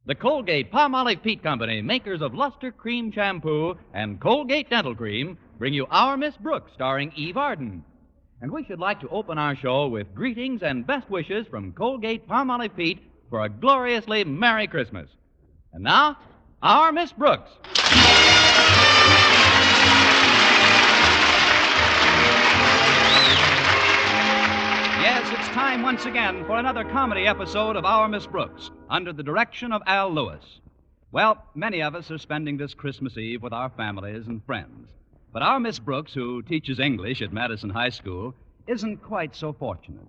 The Colgate-Palmolive Peat Company, makers of Luster Cream Shampoo and Colgate Dental Cream, bring you Our Miss Brooks, starring Eve Arden. And we should like to open our show with greetings and best wishes from Colgate-Palmolive Peat for a gloriously Merry Christmas. And now, Our Miss Brooks. Yes, it's time once again for another comedy episode of Our Miss Brooks, under the direction of Al Lewis. Well, many of us are spending this Christmas Eve with our families and friends. But our Miss Brooks, who teaches English at Madison High School, isn't quite so fortunate.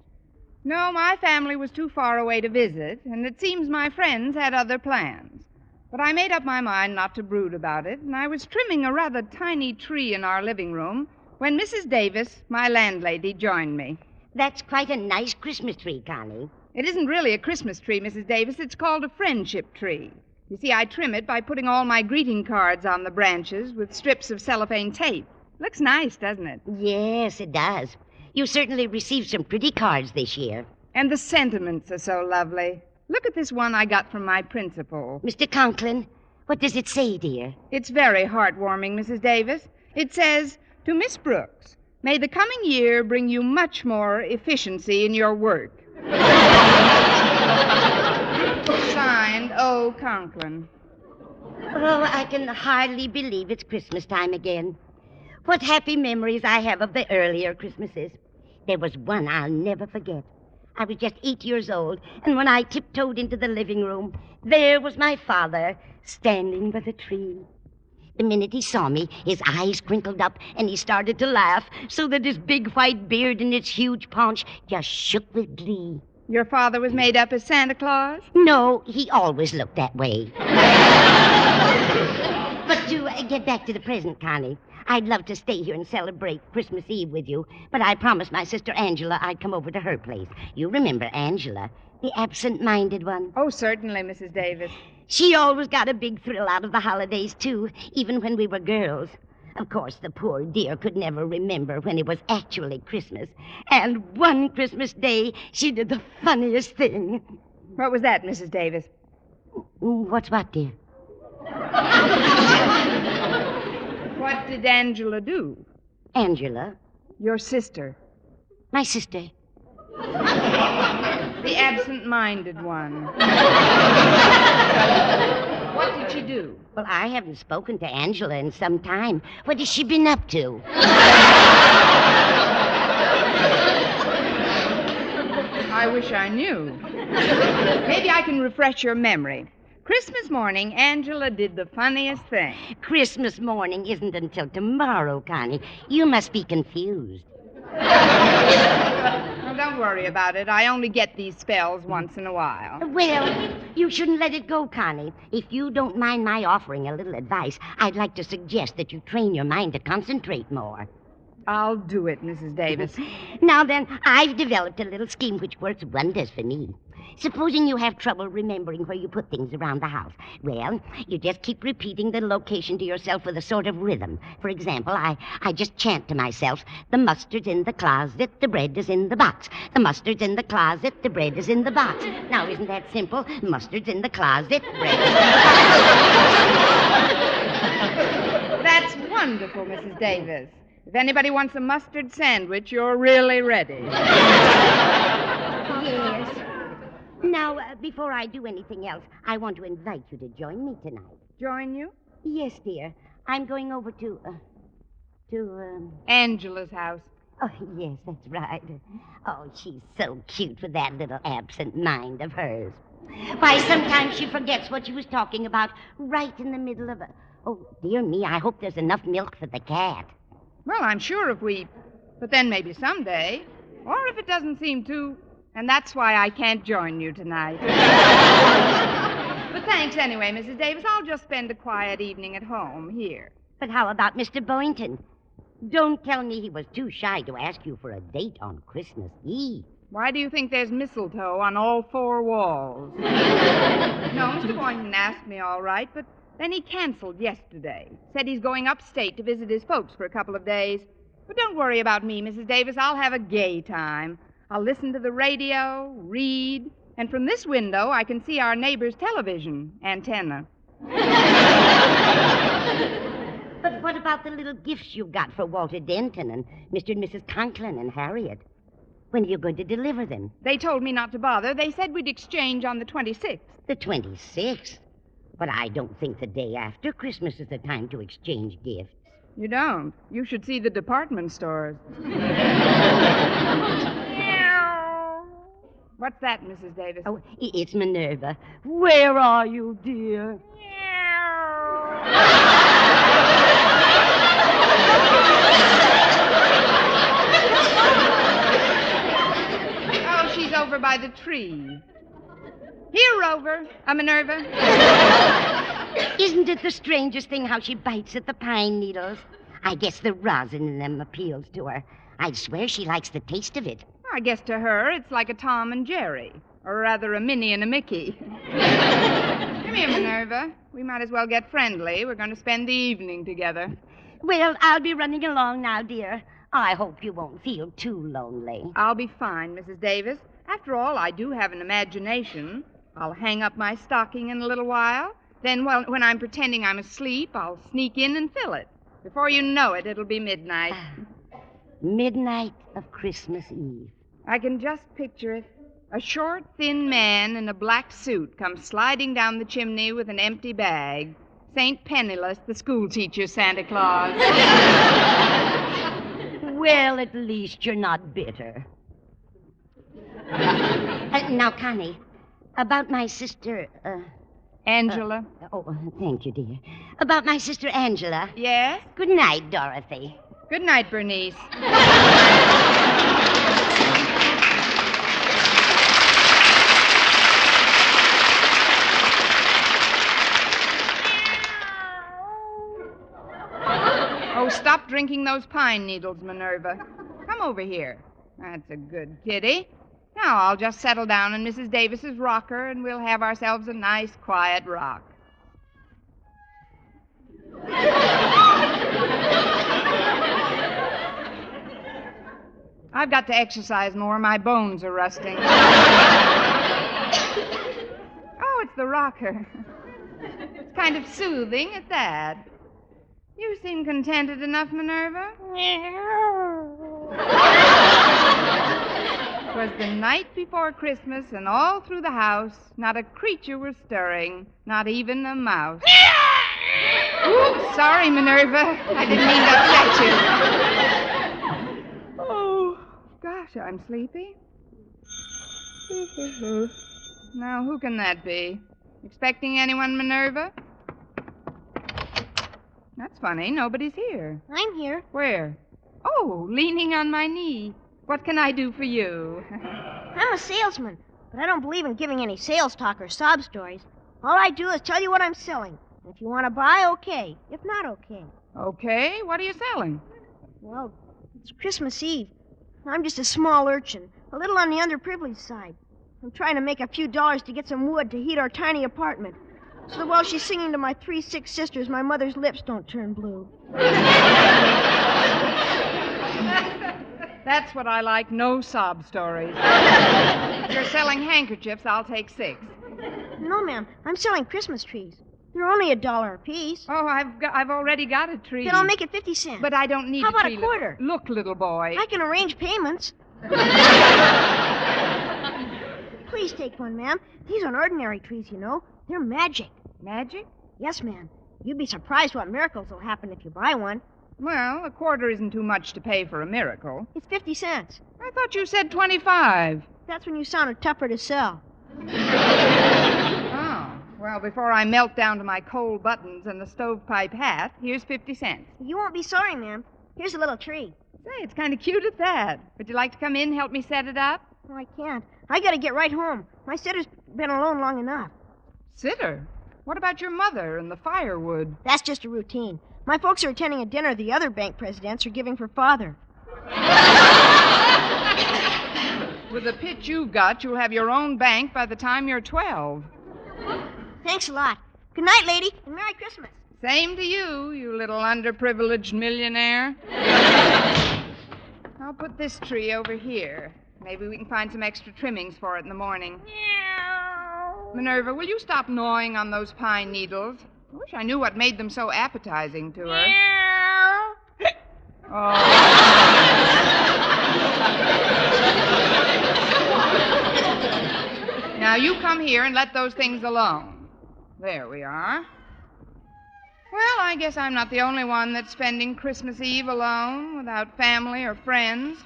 No, my family was too far away to visit, and it seems my friends had other plans. But I made up my mind not to brood about it, and I was trimming a rather tiny tree in our living room when Mrs. Davis, my landlady, joined me. That's quite a nice Christmas tree, Connie. It isn't really a Christmas tree, Mrs. Davis. It's called a friendship tree. You see, I trim it by putting all my greeting cards on the branches with strips of cellophane tape. Looks nice, doesn't it? Yes, it does. You certainly received some pretty cards this year. And the sentiments are so lovely. Look at this one I got from my principal. Mr. Conklin, what does it say, dear? It's very heartwarming, Mrs. Davis. It says, "To Miss Brooks, may the coming year bring you much more efficiency in your work." Signed, O. Conklin. Oh, I can hardly believe it's Christmas time again. What happy memories I have of the earlier Christmases. There was one I'll never forget. I was just 8 years old, and when I tiptoed into the living room, there was my father standing by the tree. The minute he saw me, his eyes crinkled up, and he started to laugh, so that his big white beard and its huge paunch just shook with glee. Your father was made up as Santa Claus? No, he always looked that way. But to get back to the present, Connie, I'd love to stay here and celebrate Christmas Eve with you, but I promised my sister Angela I'd come over to her place. You remember Angela, the absent-minded one? Oh, certainly, Mrs. Davis. She always got a big thrill out of the holidays, too, even when we were girls. Of course, the poor dear could never remember when it was actually Christmas. And one Christmas Day, she did the funniest thing. What was that, Mrs. Davis? What's what, dear? What did Angela do? Angela? Your sister. My sister. The absent-minded one. What did she do? Well, I haven't spoken to Angela in some time. What has she been up to? I wish I knew. Maybe I can refresh your memory. Christmas morning, Angela did the funniest thing. Christmas morning isn't until tomorrow, Connie. You must be confused. Oh, don't worry about it. I only get these spells once in a while. Well, you shouldn't let it go, Connie. If you don't mind my offering a little advice, I'd like to suggest that you train your mind to concentrate more. I'll do it, Mrs. Davis. Now then, I've developed a little scheme which works wonders for me. Supposing you have trouble remembering where you put things around the house. Well, you just keep repeating the location to yourself with a sort of rhythm. For example, I just chant to myself, the mustard's in the closet, the bread is in the box. The mustard's in the closet, the bread is in the box. Now, isn't that simple? Mustard's in the closet, bread is in the box. That's wonderful, Mrs. Davis. If anybody wants a mustard sandwich, you're really ready. Yes. Now, before I do anything else, I want to invite you to join me tonight. Join you? Yes, dear. I'm going over to Angela's house. Oh, yes, that's right. Oh, she's so cute with that little absent mind of hers. Why, sometimes she forgets what she was talking about right in the middle of a... Oh, dear me, I hope there's enough milk for the cat. Well, I'm sure if we... But then maybe someday. Or if it doesn't seem to... And that's why I can't join you tonight. But thanks anyway, Mrs. Davis. I'll just spend a quiet evening at home here. But how about Mr. Boynton? Don't tell me he was too shy to ask you for a date on Christmas Eve. Why do you think there's mistletoe on all four walls? No, Mr. Boynton asked me all right, but then he canceled yesterday. Said he's going upstate to visit his folks for a couple of days. But don't worry about me, Mrs. Davis. I'll have a gay time. I'll listen to the radio, read, And from this window, I can see our neighbor's television antenna. But what about the little gifts you got for Walter Denton and Mr. and Mrs. Conklin and Harriet? When are you going to deliver them? They told me not to bother. They said we'd exchange on the 26th. The 26th? But I don't think the day after Christmas is the time to exchange gifts. You don't? You should see the department stores. What's that, Mrs. Davis? Oh, it's Minerva. Where are you, dear? Oh, she's over by the tree. Here, Rover. Minerva. Isn't it the strangest thing how she bites at the pine needles? I guess the rosin in them appeals to her. I'd swear she likes the taste of it. I guess to her it's like a Tom and Jerry, or rather a Minnie and a Mickey. Come here, Minerva. We might as well get friendly. We're going to spend the evening together. Well, I'll be running along now, dear. I hope you won't feel too lonely. I'll be fine, Mrs. Davis. After all, I do have an imagination. I'll hang up my stocking in a little while. Then, when I'm pretending I'm asleep, I'll sneak in and fill it. Before you know it, it'll be midnight. Midnight of Christmas Eve. I can just picture it. A short, thin man in a black suit comes sliding down the chimney with an empty bag. St. Penniless, the schoolteacher Santa Claus. Well, at least you're not bitter. Now, Connie, about my sister, Angela. Thank you, dear. About my sister Angela. Yes? Good night, Dorothy. Good night, Bernice. Oh, stop drinking those pine needles, Minerva. Come over here. That's a good kitty. Now I'll just settle down in Mrs. Davis's rocker, and we'll have ourselves a nice, quiet rock. I've got to exercise more. My bones are rusting. Oh, it's the rocker. It's kind of soothing at that. You seem contented enough, Minerva. It was the night before Christmas, and all through the house, not a creature was stirring, not even a mouse. Oops, sorry, Minerva. I didn't mean to upset you. Oh, gosh, I'm sleepy. Now, who can that be? Expecting anyone, Minerva? That's funny. Nobody's here. I'm here. Where? Oh, leaning on my knee. What can I do for you? I'm a salesman, but I don't believe in giving any sales talk or sob stories. All I do is tell you what I'm selling. If you want to buy, okay. If not, okay. Okay, what are you selling? Well, it's Christmas Eve. I'm just a small urchin, a little on the underprivileged side. I'm trying to make a few dollars to get some wood to heat our tiny apartment. So that while she's singing to my 3 sick sisters, my mother's lips don't turn blue. That's what I like, no sob stories. If you're selling handkerchiefs, I'll take 6. No, ma'am, I'm selling Christmas trees. They're only $1 apiece. Oh, I've already got a tree. Then I'll make it 50 cents. But I don't need How a about tree. a quarter? Look, little boy. I can arrange payments. Please take one, ma'am. These aren't ordinary trees, you know. They're magic. Magic? Yes, ma'am. You'd be surprised what miracles will happen if you buy one. Well, a quarter isn't too much to pay for a miracle. It's 50 cents. I thought you said 25. That's when you sounded tougher to sell. Oh, well, before I melt down to my coal buttons and the stovepipe hat, here's 50 cents. You won't be sorry, ma'am. Here's a little tree. Say, it's kind of cute at that. Would you like to come in and help me set it up? Oh, I can't. I gotta get right home. My sitter's been alone long enough. Sitter? What about your mother and the firewood? That's just a routine. My folks are attending a dinner the other bank presidents are giving for Father. With the pitch you've got, you'll have your own bank by the time you're 12. Thanks a lot. Good night, lady, and Merry Christmas. Same to you, you little underprivileged millionaire. I'll put this tree over here. Maybe we can find some extra trimmings for it in the morning. Minerva, will you stop gnawing on those pine needles? I wish I knew what made them so appetizing to her. Oh. Now, you come here and let those things alone. There we are. Well, I guess I'm not the only one that's spending Christmas Eve alone, without family or friends.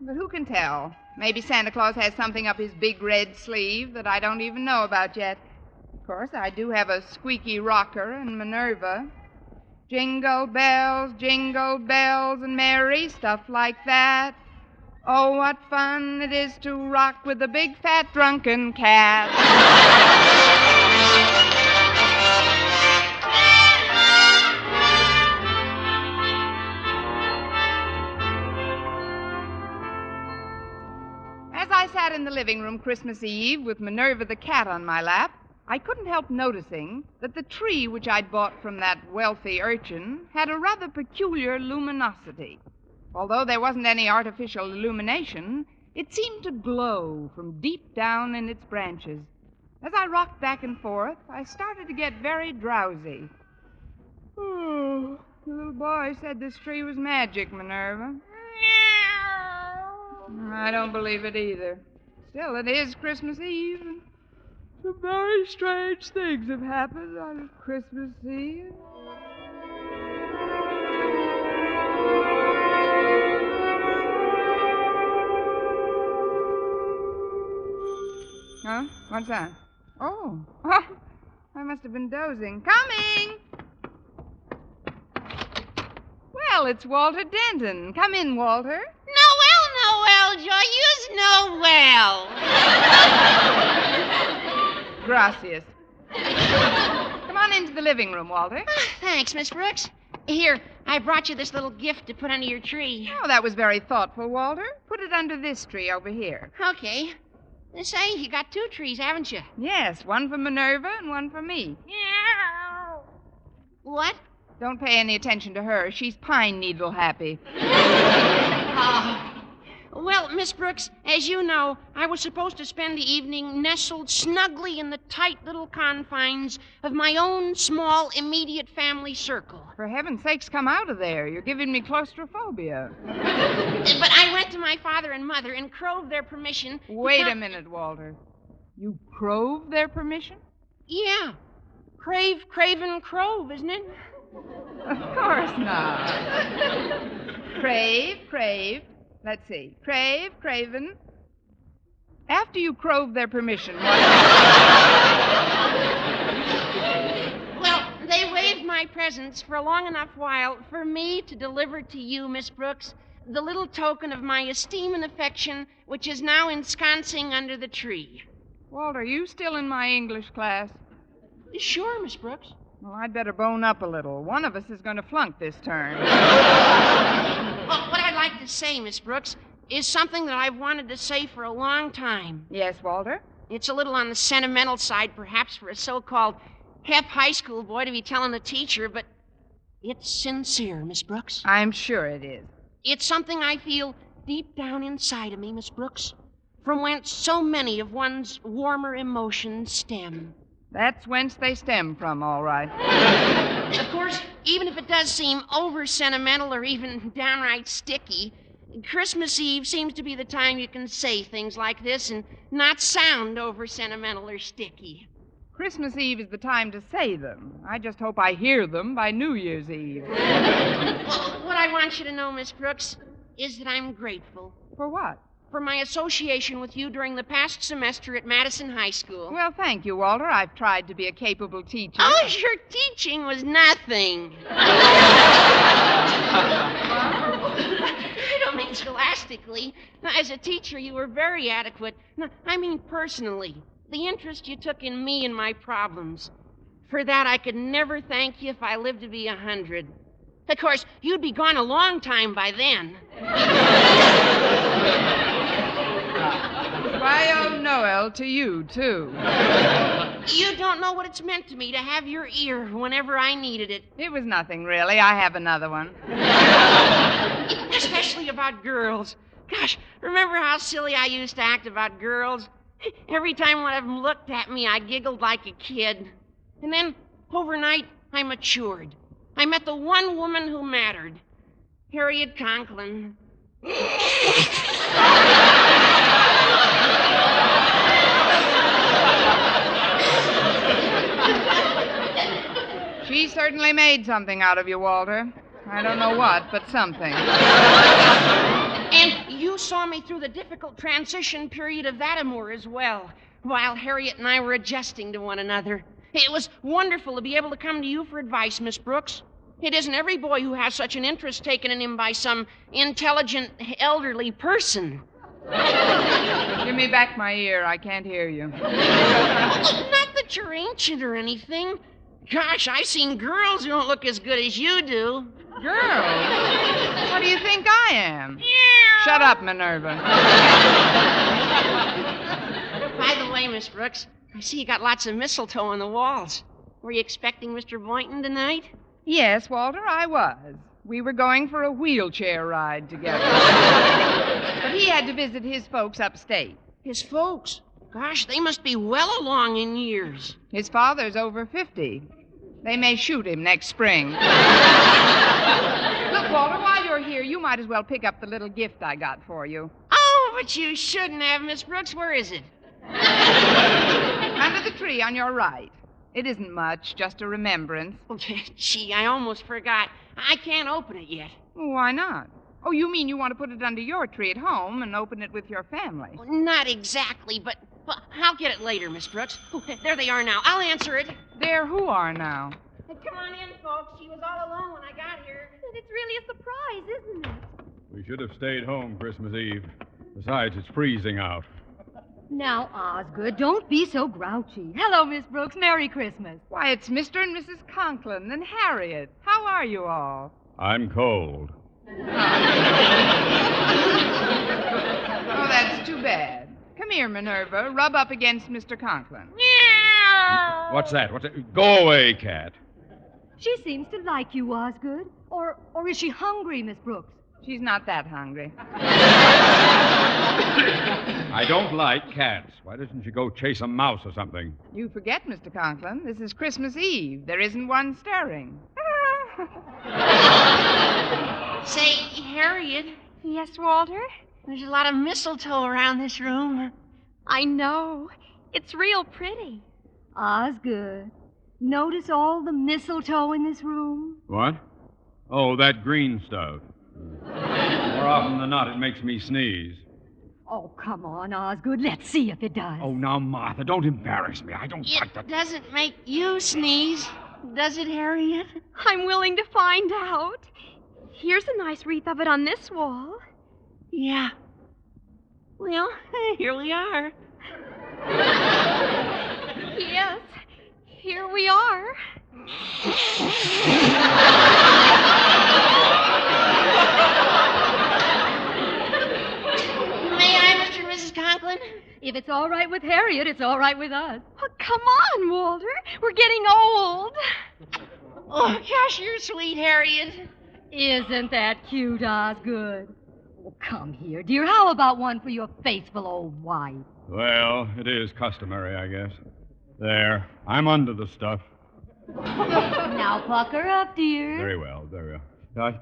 But who can tell? Maybe Santa Claus has something up his big red sleeve that I don't even know about yet. Of course, I do have a squeaky rocker and Minerva. Jingle bells, and merry, stuff like that. Oh, what fun it is to rock with a big, fat, drunken cat. As I sat in the living room Christmas Eve with Minerva the cat on my lap, I couldn't help noticing that the tree which I'd bought from that wealthy urchin had a rather peculiar luminosity. Although there wasn't any artificial illumination, it seemed to glow from deep down in its branches. As I rocked back and forth, I started to get very drowsy. Oh, the little boy said this tree was magic, Minerva. I don't believe it either. Still, it is Christmas Eve, and some very strange things have happened on Christmas Eve. Huh? What's that? Oh. I must have been dozing. Coming! Well, it's Walter Denton. Come in, Walter. Noel, Joy, use Noel. Gracias. Come on into the living room, Walter. Thanks, Miss Brooks. Here, I brought you this little gift to put under your tree. Oh, that was very thoughtful, Walter. Put it under this tree over here. Okay. Say, you got 2 trees, haven't you? Yes, one for Minerva and one for me. What? Don't pay any attention to her. She's pine needle happy. Well, Miss Brooks, as you know, I was supposed to spend the evening nestled snugly in the tight little confines of my own small, immediate family circle. For heaven's sakes, come out of there. You're giving me claustrophobia. But I went to my father and mother and crowed their permission. Wait a minute, Walter. You crove their permission? Yeah. Craven, crove, isn't it? Of course not. Crave. Let's see. Craven. After you crove their permission, what? Well, they waived my presence for a long enough while for me to deliver to you, Miss Brooks, the little token of my esteem and affection, which is now ensconcing under the tree. Walter, are you still in my English class? Sure, Miss Brooks. Well, I'd better bone up a little. One of us is going to flunk this term. Well, what I'd like to say, Miss Brooks, is something that I've wanted to say for a long time. Yes, Walter? It's a little on the sentimental side, perhaps, for a so-called hip high school boy to be telling the teacher, but it's sincere, Miss Brooks. I'm sure it is. It's something I feel deep down inside of me, Miss Brooks, from whence so many of one's warmer emotions stem. That's whence they stem from, all right. Of course, even if it does seem over-sentimental or even downright sticky, Christmas Eve seems to be the time you can say things like this and not sound over-sentimental or sticky. Christmas Eve is the time to say them. I just hope I hear them by New Year's Eve. Well, what I want you to know, Miss Brooks, is that I'm grateful. For what? For my association with you during the past semester at Madison High School. Well, thank you, Walter. I've tried to be a capable teacher. Oh, your teaching was nothing. I don't mean scholastically. As a teacher, you were very adequate. No, I mean personally. The interest you took in me and my problems. For that, I could never thank you if I lived to be 100. Of course, you'd be gone a long time by then. I owe Noel to you, too. You don't know what it's meant to me to have your ear whenever I needed it. It was nothing, really. I have another one. Especially about girls. Gosh, remember how silly I used to act about girls? Every time one of them looked at me, I giggled like a kid. And then, overnight, I matured. I met the one woman who mattered, Harriet Conklin. She certainly made something out of you, Walter. I don't know what, but something. And you saw me through the difficult transition period of that amour as well, while Harriet and I were adjusting to one another. It was wonderful to be able to come to you for advice, Miss Brooks. It isn't every boy who has such an interest taken in him by some intelligent, elderly person. Give me back my ear. I can't hear you. Not that you're ancient or anything. Gosh, I've seen girls who don't look as good as you do. Girls? What do you think I am? Shut up, Minerva. By the way, Miss Brooks, I see you got lots of mistletoe on the walls. Were you expecting Mr. Boynton tonight? Yes, Walter, I was. We were going for a wheelchair ride together. But he had to visit his folks upstate. His folks? Gosh, they must be well along in years. His father's over 50. They may shoot him next spring. Look, Walter, while you're here, you might as well pick up the little gift I got for you. Oh, but you shouldn't have, Miss Brooks. Where is it? Under the tree on your right. It isn't much, just a remembrance. Gee, I almost forgot. I can't open it yet. Why not? Oh, you mean you want to put it under your tree at home and open it with your family? Not exactly, but I'll get it later, Miss Brooks. There they are now. I'll answer it. There who are now? Come on in, folks. She was all alone when I got here. It's really a surprise, isn't it? We should have stayed home Christmas Eve. Besides, it's freezing out. Now, Osgood, don't be so grouchy. Hello, Miss Brooks. Merry Christmas. Why, it's Mr. and Mrs. Conklin and Harriet. How are you all? I'm cold. Oh, that's too bad. Come here, Minerva. Rub up against Mr. Conklin. What's that? Go away, cat. She seems to like you, Osgood. Or is she hungry, Miss Brooks? She's not that hungry. I don't like cats. Why doesn't she go chase a mouse or something? You forget, Mr. Conklin. This is Christmas Eve. There isn't one stirring. Say, Harriet. Yes, Walter? There's a lot of mistletoe around this room. I know. It's real pretty. Osgood, notice all the mistletoe in this room? What? Oh, that green stuff. More often than not, it makes me sneeze. Oh, come on, Osgood. Let's see if it does. Oh, now, Martha, don't embarrass me. I don't like that. It doesn't make you sneeze, does it, Harriet? I'm willing to find out. Here's a nice wreath of it on this wall. Yeah. Well, here we are. Yes, here we are. May I, Mr. and Mrs. Conklin? If it's all right with Harriet, it's all right with us. Oh, come on, Walter. We're getting old. Oh, gosh, you're sweet, Harriet. Isn't that cute, Osgood? Oh, come here, dear. How about one for your faithful old wife? Well, it is customary, I guess. There. I'm under the stuff. Now pucker up, dear. Very well, very well.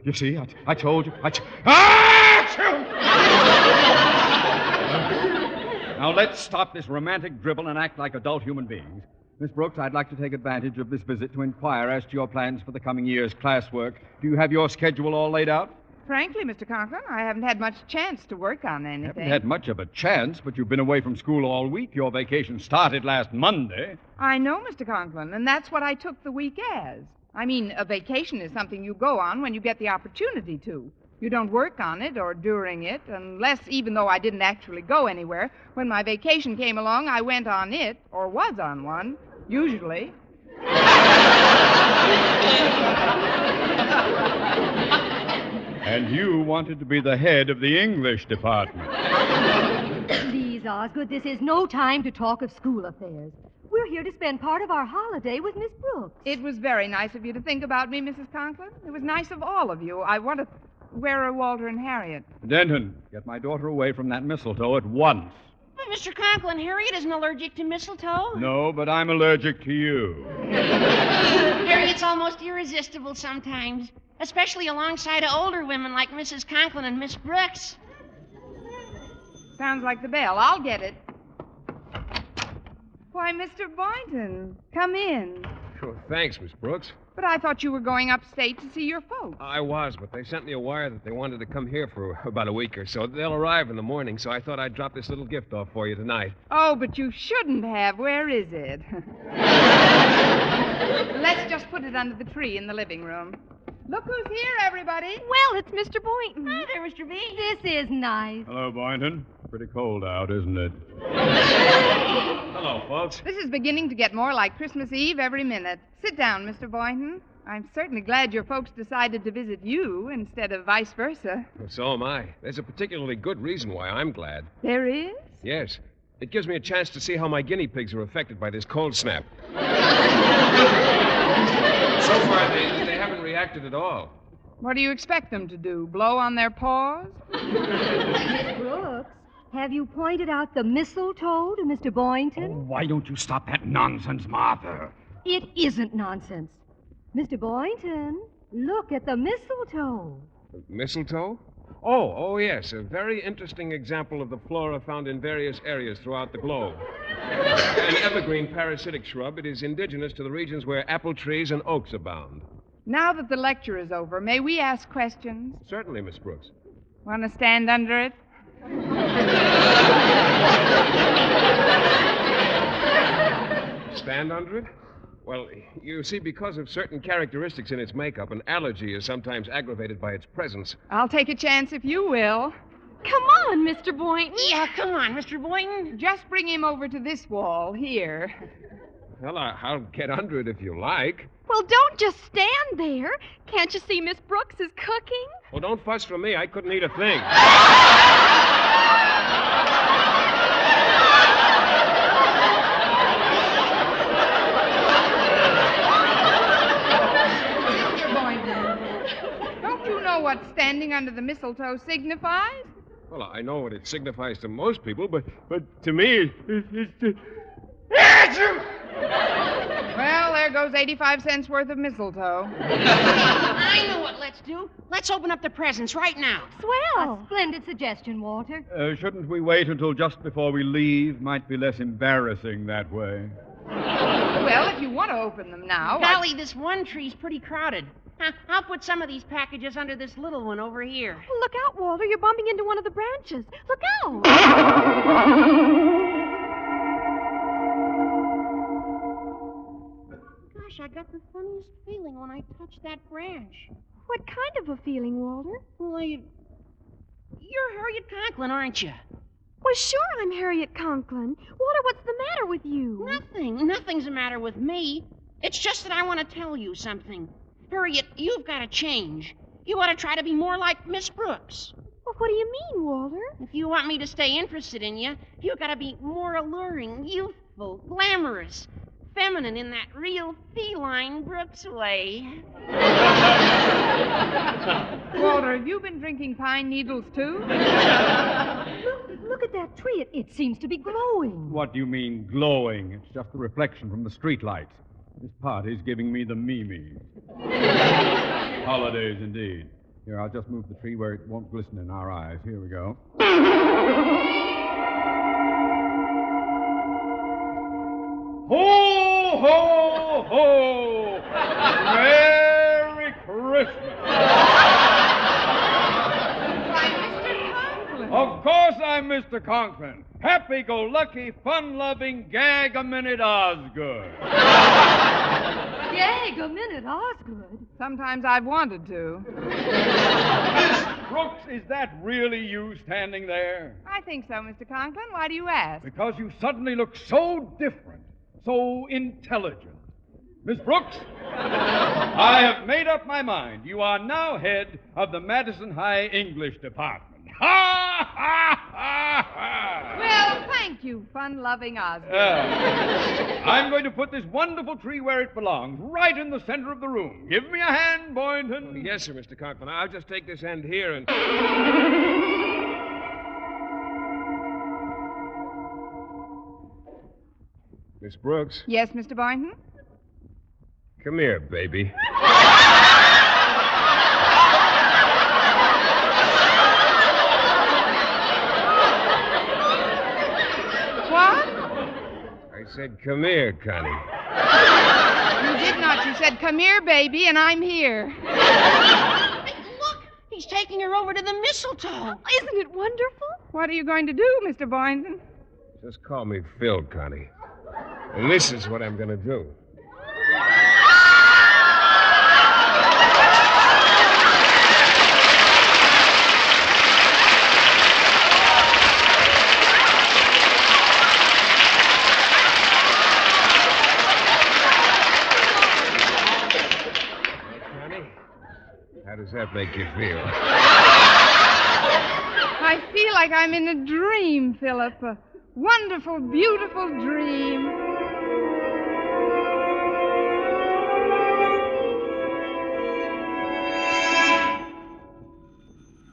You see, I told you. Now, let's stop this romantic dribble and act like adult human beings. Miss Brooks, I'd like to take advantage of this visit to inquire as to your plans for the coming year's classwork. Do you have your schedule all laid out? Frankly, Mr. Conklin, I haven't had much chance to work on anything. You haven't had much of a chance, but you've been away from school all week. Your vacation started last Monday. I know, Mr. Conklin, and that's what I took the week as. I mean, a vacation is something you go on when you get the opportunity to. You don't work on it or during it, unless, even though I didn't actually go anywhere, when my vacation came along, I went on it, or was on one, usually. And you wanted to be the head of the English department. Please, Osgood, this is no time to talk of school affairs. We're here to spend part of our holiday with Miss Brooks. It was very nice of you to think about me, Mrs. Conklin. It was nice of all of you. I want to... Where are Walter and Harriet? Denton, get my daughter away from that mistletoe at once. Mr. Conklin, Harriet isn't allergic to mistletoe. No, but I'm allergic to you. Harriet's almost irresistible sometimes, especially alongside of older women like Mrs. Conklin and Miss Brooks. Sounds like the bell. I'll get it. Why, Mr. Boynton, come in. Sure, thanks, Miss Brooks. But I thought you were going upstate to see your folks. I was, but they sent me a wire that they wanted to come here for about a week or so. They'll arrive in the morning, so I thought I'd drop this little gift off for you tonight. Oh, but you shouldn't have. Where is it? Let's just put it under the tree in the living room. Look who's here, everybody. Well, it's Mr. Boynton. Hi there, Mr. B. This is nice. Hello, Boynton. Pretty cold out, isn't it? Hello, folks. This is beginning to get more like Christmas Eve every minute. Sit down, Mr. Boynton. I'm certainly glad your folks decided to visit you instead of vice versa. Well, so am I. There's a particularly good reason why I'm glad. There is? Yes. It gives me a chance to see how my guinea pigs are affected by this cold snap. So far, they haven't reacted at all. What do you expect them to do? Blow on their paws? Miss Brooks, have you pointed out the mistletoe to Mr. Boynton? Why don't you stop that nonsense, Martha? It isn't nonsense. Mr. Boynton, look at the mistletoe. Mistletoe? Oh, yes. A very interesting example of the flora found in various areas throughout the globe. An evergreen parasitic shrub, it is indigenous to the regions where apple trees and oaks abound. Now that the lecture is over, may we ask questions? Certainly, Miss Brooks. Want to stand under it? Stand under it? Well, you see, because of certain characteristics in its makeup, an allergy is sometimes aggravated by its presence. I'll take a chance if you will. Come on, Mr. Boynton. Yeah, come on, Mr. Boynton. Just bring him over to this wall here. Well, I'll get under it if you like. Well, don't just stand there. Can't you see Miss Brooks is cooking? Well, don't fuss for me. I couldn't eat a thing. Mr. Boynton, don't you know what standing under the mistletoe signifies? Well, I know what it signifies to most people, but to me, it's Well, there goes 85 cents worth of mistletoe. I know what let's do. Let's open up the presents right now. Swell. A splendid suggestion, Walter. Shouldn't we wait until just before we leave? Might be less embarrassing that way. Well, if you want to open them now. Golly, this one tree's pretty crowded. I'll put some of these packages under this little one over here. Well, look out, Walter. You're bumping into one of the branches. Look out. Gosh, I got the funniest feeling when I touched that branch. What kind of a feeling, Walter? Well, you're Harriet Conklin, aren't you? Well, sure, I'm Harriet Conklin. Walter, what's the matter with you? Nothing's the matter with me. It's just that I want to tell you something. Harriet, you've got to change. You ought to try to be more like Miss Brooks. Well, what do you mean, Walter? If you want me to stay interested in you, you've got to be more alluring, youthful, glamorous, feminine in that real feline Brooks way. Walter, have you been drinking pine needles, too? Look at that tree. It seems to be glowing. What do you mean, glowing? It's just the reflection from the streetlights. This party's giving me the memes. Holidays, indeed. Here, I'll just move the tree where it won't glisten in our eyes. Here we go. Ho, ho, ho! Merry Christmas! Why, Mr. Conklin. Of course I'm Mr. Conklin. Happy-go-lucky, fun-loving, gag-a-minute Osgood. Gag a minute, Osgood. Sometimes I've wanted to. Miss Brooks, is that really you standing there? I think so, Mr. Conklin. Why do you ask? Because you suddenly look so different, so intelligent. Miss Brooks, I have made up my mind. You are now head of the Madison High English Department. Ha, ha, ha, ha! Well, thank you, fun-loving Osgood. I'm going to put this wonderful tree where it belongs, right in the center of the room. Give me a hand, Boynton. Yes, sir, Mr. Conklin. I'll just take this end here and... Miss Brooks, Yes, Mr. Boynton? come here, baby. What? I said, come here, Connie. You did not. You said, come here, baby, and I'm here. Hey, look! He's taking her over to the mistletoe. Isn't it wonderful? What are you going to do, Mr. Boynton? Just call me Phil, Connie. And this is what I'm going to do. How does that make you feel? I feel like I'm in a dream, Philip. A wonderful, beautiful dream.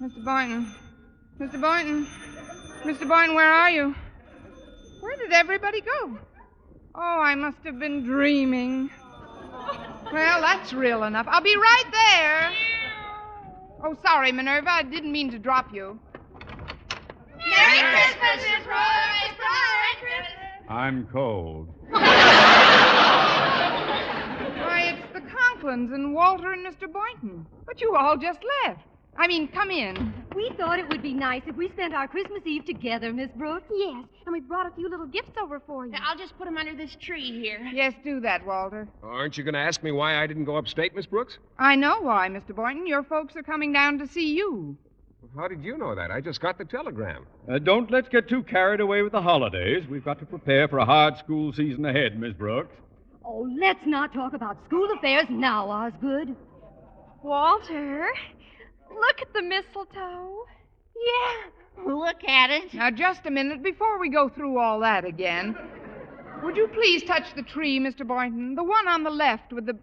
Mr. Boynton. Mr. Boynton. Mr. Boynton, where are you? Where did everybody go? Oh, I must have been dreaming. Well, that's real enough. I'll be right there. Oh, sorry, Minerva. I didn't mean to drop you. Merry Christmas, Miss Brooks! Merry Christmas! I'm cold. Why, it's the Conklins and Walter and Mr. Boynton. But you all just left. I mean, come in. We thought it would be nice if we spent our Christmas Eve together, Miss Brooks. Yes, and we brought a few little gifts over for you. I'll just put him under this tree here. Yes, do that, Walter. Aren't you going to ask me why I didn't go upstate, Miss Brooks? I know why, Mr. Boynton. Your folks are coming down to see you. How did you know that? I just got the telegram. Don't let's get too carried away with the holidays. We've got to prepare for a hard school season ahead, Miss Brooks. Oh, let's not talk about school affairs now, Osgood. Walter, look at the mistletoe. Yeah, look at it. Now, just a minute before we go through all that again. Would you please touch the tree, Mr. Boynton? The one on the left with the...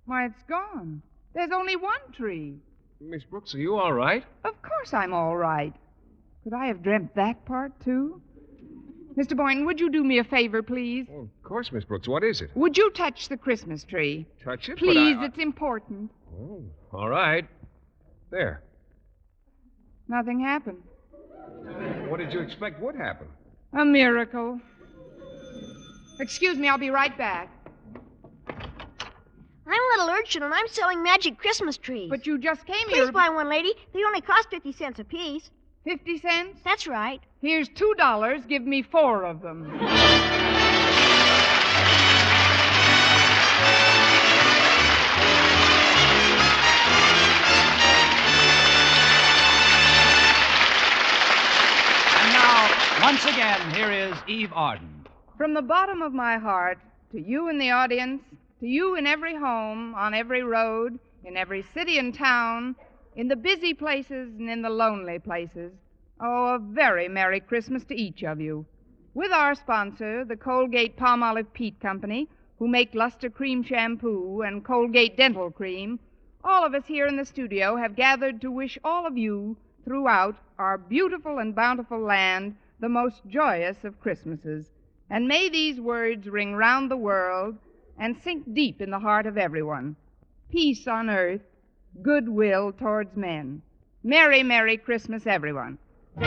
Why, it's gone. There's only one tree. Miss Brooks, are you all right? Of course I'm all right. Could I have dreamt that part, too? Mr. Boynton, would you do me a favor, please? Oh, of course, Miss Brooks. What is it? Would you touch the Christmas tree? Touch it? Please, But it's important. Oh, all right. There. Nothing happened. What did you expect would happen? A miracle. Excuse me, I'll be right back. I'm a little urchin, and I'm selling magic Christmas trees. But you just came here. Please buy one, lady. They only cost 50 cents apiece. 50 cents? That's right. Here's $2. Give me 4 of them. And now, once again, here is Eve Arden. From the bottom of my heart, to you in the audience, to you in every home, on every road, in every city and town, in the busy places and in the lonely places, oh, a very Merry Christmas to each of you. With our sponsor, the Colgate Palmolive Peat Company, who make Luster Cream Shampoo and Colgate Dental Cream, all of us here in the studio have gathered to wish all of you throughout our beautiful and bountiful land the most joyous of Christmases. And may these words ring round the world and sink deep in the heart of everyone. Peace on earth, goodwill towards men. Merry, Merry Christmas, everyone. For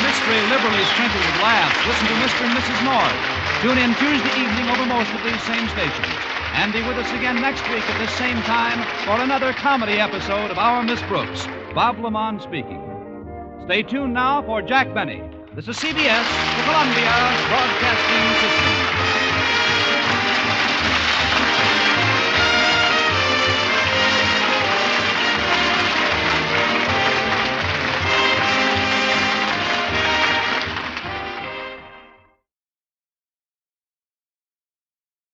mystery liberally sprinkled with laughs, listen to Mr. and Mrs. North. Tune in Tuesday evening over most of these same stations. And be with us again next week at this same time for another comedy episode of Our Miss Brooks. Bob Lamont speaking. Stay tuned now for Jack Benny. This is CBS, the Columbia Broadcasting System.